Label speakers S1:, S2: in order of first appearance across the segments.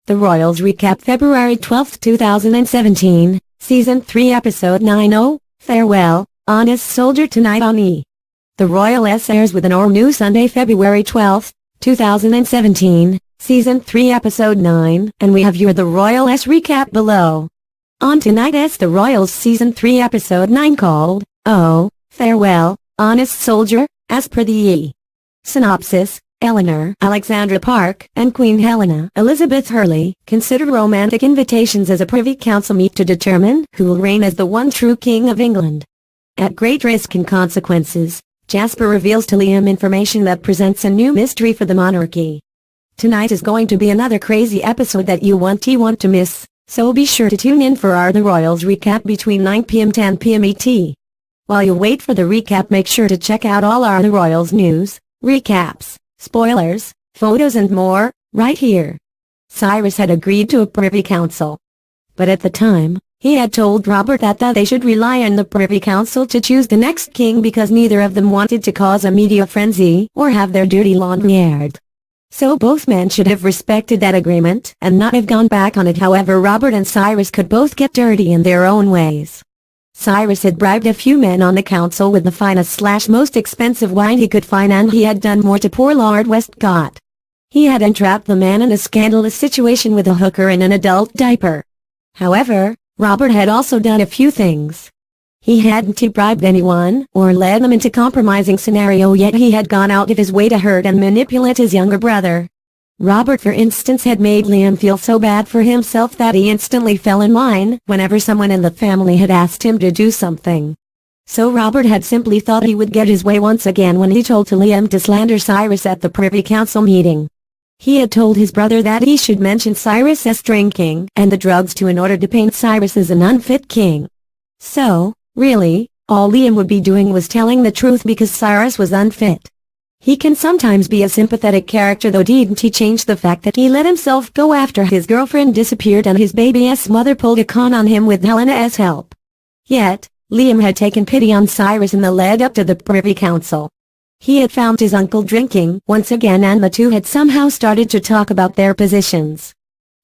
S1: The Royals Recap February 12, 2017, Season 3 Episode 9. Farewell, Honest Soldier tonight on E! The Royals airs with an all-new Sunday February 12, 2017, Season 3 Episode 9, and we have your The Royals Recap below. On tonight's The Royals Season 3 Episode 9 called, Oh, Farewell, Honest Soldier, as per the E! Synopsis. Eleanor Alexandra Park and Queen Helena Elizabeth Hurley consider romantic invitations as a Privy Council meet to determine who will reign as the one true King of England. At great risk and consequences, Jasper reveals to Liam information that presents a new mystery for the monarchy. Tonight is going to be another crazy episode that you won't want to miss, so be sure to tune in for our The Royals Recap between 9 p.m. 10 p.m. ET. While you wait for the recap, make sure to check out all our The Royals news, recaps, spoilers, photos and more, right here. Cyrus had agreed to a Privy Council. But at the time, he had told Robert that they should rely on the Privy Council to choose the next king because neither of them wanted to cause a media frenzy or have their dirty laundry aired. So both men should have respected that agreement and not have gone back on it. However, Robert and Cyrus could both get dirty in their own ways. Cyrus had bribed a few men on the council with the finest/most expensive wine he could find, and he had done more to poor Lord Westcott. He had entrapped the man in a scandalous situation with a hooker in an adult diaper. However, Robert had also done a few things. He hadn't bribed anyone or led them into compromising scenario, yet he had gone out of his way to hurt and manipulate his younger brother. Robert, for instance, had made Liam feel so bad for himself that he instantly fell in line whenever someone in the family had asked him to do something. So Robert had simply thought he would get his way once again when he told to Liam to slander Cyrus at the Privy Council meeting. He had told his brother that he should mention Cyrus's drinking and the drugs too in order to paint Cyrus as an unfit king. So, really, all Liam would be doing was telling the truth because Cyrus was unfit. He can sometimes be a sympathetic character, though didn't he change the fact that he let himself go after his girlfriend disappeared and his baby's mother pulled a con on him with Helena's help. Yet, Liam had taken pity on Cyrus in the lead up to the Privy Council. He had found his uncle drinking once again, and the two had somehow started to talk about their positions.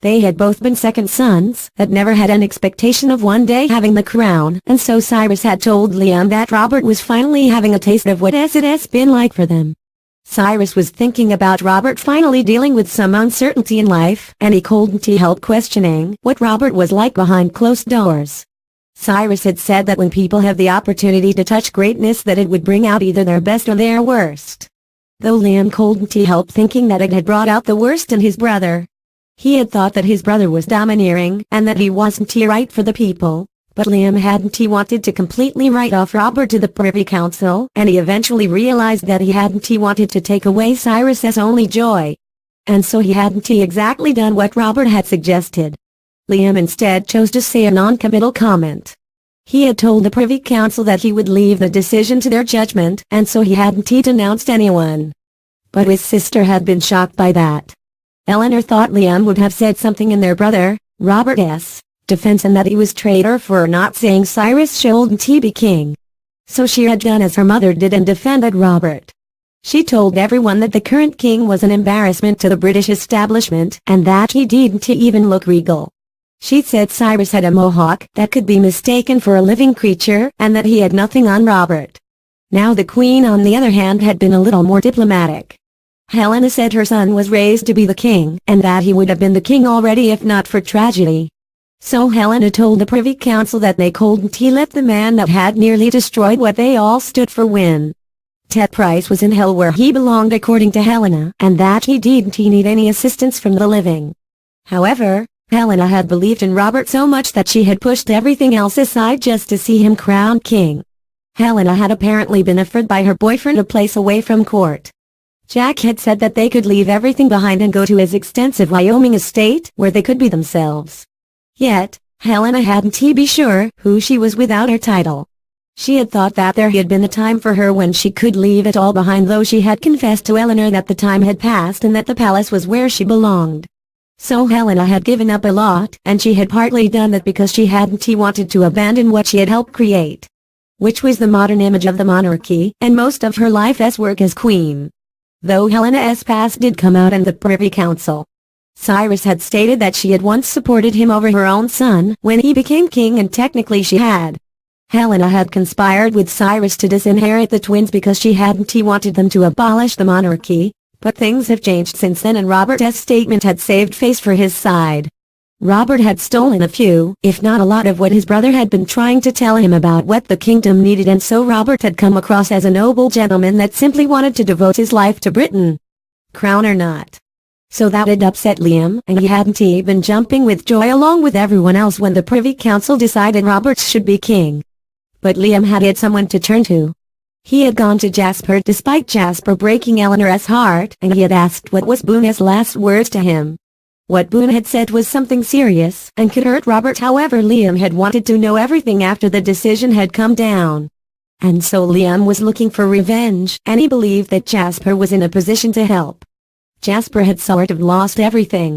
S1: They had both been second sons that never had an expectation of one day having the crown, and so Cyrus had told Liam that Robert was finally having a taste of what it has been like for them. Cyrus was thinking about Robert finally dealing with some uncertainty in life, and he couldn't help questioning what Robert was like behind closed doors. Cyrus had said that when people have the opportunity to touch greatness, that it would bring out either their best or their worst. Though Liam couldn't help thinking that it had brought out the worst in his brother. He had thought that his brother was domineering and that he wasn't right for the people. But Liam hadn't wanted to completely write off Robert to the Privy Council, and he eventually realized that he hadn't wanted to take away Cyrus's only joy. And so he hadn't exactly done what Robert had suggested. Liam instead chose to say a non-committal comment. He had told the Privy Council that he would leave the decision to their judgment, and so he hadn't denounced anyone. But his sister had been shocked by that. Eleanor thought Liam would have said something in their brother, Robert's, defense, and that he was traitor for not saying Cyrus shouldn't be king. So she had done as her mother did and defended Robert. She told everyone that the current king was an embarrassment to the British establishment and that he didn't even look regal. She said Cyrus had a mohawk that could be mistaken for a living creature and that he had nothing on Robert. Now the Queen, on the other hand, had been a little more diplomatic. Helena said her son was raised to be the king and that he would have been the king already if not for tragedy. So Helena told the Privy Council that they couldn't let the man that had nearly destroyed what they all stood for win. Ted Price was in hell where he belonged according to Helena, and that he didn't need any assistance from the living. However, Helena had believed in Robert so much that she had pushed everything else aside just to see him crowned king. Helena had apparently been offered by her boyfriend a place away from court. Jack had said that they could leave everything behind and go to his extensive Wyoming estate where they could be themselves. Yet, Helena hadn't be sure who she was without her title. She had thought that there had been a time for her when she could leave it all behind, though she had confessed to Eleanor that the time had passed and that the palace was where she belonged. So Helena had given up a lot, and she had partly done that because she hadn't wanted to abandon what she had helped create, which was the modern image of the monarchy and most of her life's work as queen. Though Helena's past did come out in the Privy Council. Cyrus had stated that she had once supported him over her own son when he became king, and technically she had. Helena had conspired with Cyrus to disinherit the twins because she hadn't wanted them to abolish the monarchy, but things have changed since then, and Robert's statement had saved face for his side. Robert had stolen a few, if not a lot, of what his brother had been trying to tell him about what the kingdom needed, and so Robert had come across as a noble gentleman that simply wanted to devote his life to Britain. Crown or not. So that had upset Liam, and he hadn't been jumping with joy along with everyone else when the Privy Council decided Robert should be king. But Liam had someone to turn to. He had gone to Jasper despite Jasper breaking Eleanor's heart, and he had asked what was Boone's last words to him. What Boone had said was something serious and could hurt Robert. However, Liam had wanted to know everything after the decision had come down. And so Liam was looking for revenge, and he believed that Jasper was in a position to help. Jasper had sort of lost everything.